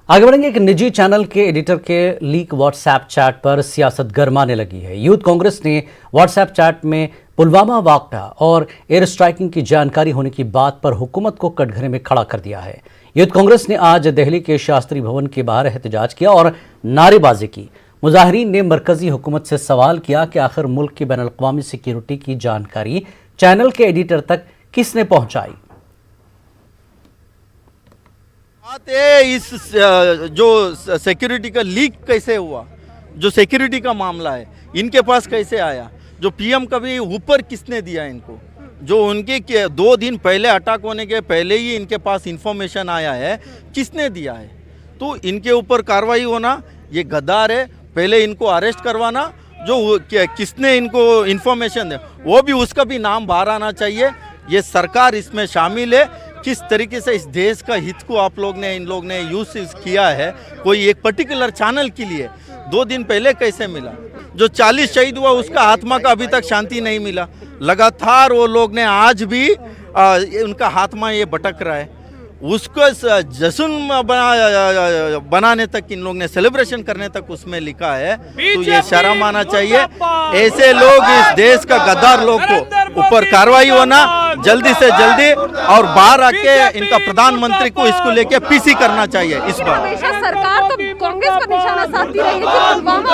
आगे बढ़ेंगे। एक निजी चैनल के एडिटर के लीक व्हाट्सएप चैट पर सियासत गरमाने लगी है। यूथ कांग्रेस ने व्हाट्सएप चैट में पुलवामा वाकया और एयर स्ट्राइकिंग की जानकारी होने की बात पर हुकूमत को कटघरे में खड़ा कर दिया है। यूथ कांग्रेस ने आज दिल्ली के शास्त्री भवन के बाहर एहतजाज किया और नारेबाजी की। मुजाहिरीन ने मरकजी हुकूमत से सवाल किया कि आखिर मुल्क की बैनुल-अक़वामी सिक्योरिटी की जानकारी चैनल के एडिटर तक किसने पहुंचाई। बात है इस जो सिक्योरिटी का लीक कैसे हुआ, जो सिक्योरिटी का मामला है इनके पास कैसे आया, जो पीएम का भी ऊपर किसने दिया इनको, जो उनके 2 दिन पहले अटैक होने के पहले ही इनके पास इंफॉर्मेशन आया है, किसने दिया है। तो इनके ऊपर कार्रवाई होना ये गद्दार है। पहले इनको अरेस्ट करवाना, जो किसने इनको इंफॉर्मेशन दे वो भी उसका भी नाम बाहर आना चाहिए। ये सरकार इसमें शामिल है। किस तरीके से इस देश का हित को आप लोग ने इन लोग ने यूज किया है कोई एक पर्टिकुलर चैनल के लिए। 2 दिन पहले कैसे मिला, जो 40 शहीद हुआ उसका आत्मा का अभी तक शांति नहीं मिला। लगातार वो लोग ने आज भी उनका आत्मा ये भटक रहा है। उसको जश्न बनाने तक इन लोग ने सेलिब्रेशन करने तक उसमें लिखा है। तो ये शर्म आना चाहिए। ऐसे लोग इस देश का गद्दार लोग को ऊपर कार्रवाई होना जल्दी से जल्दी और बाहर आके इनका प्रधानमंत्री को इसको लेके पीसी करना चाहिए। इस बार सरकार तो कांग्रेस का निशाना साधती रही है कि पुलवामा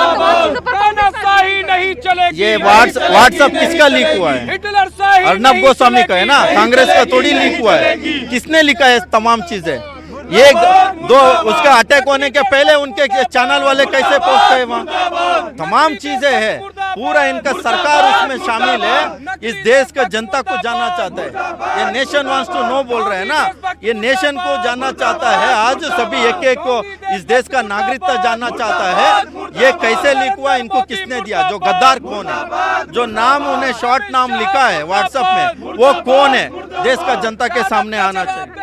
नहीं चलेगी। ये व्हाट्सएप किसका लीक हुआ है? अर्नब गोस्वामी का है ना, कांग्रेस का थोड़ी लीक हुआ है। किसने लिखा है तमाम चीजें? ये दो उसका अटैक होने के पहले उनके चैनल वाले कैसे पहुंच गए वहाँ? तमाम चीजें है। पूरा इनका सरकार उसमें शामिल है। इस देश का जनता को जानना चाहता है। ये नेशन वांट्स टू नो बोल रहे हैं ना, ये नेशन को जानना चाहता है। आज सभी एक को इस देश का नागरिकता जानना चाहता है। ये कैसे लीक हुआ, इनको किसने दिया, जो गद्दार कौन है, जो नाम उन्हें शॉर्ट नाम लिखा है व्हाट्सएप में वो कौन है, देश का जनता के सामने आना चाहिए।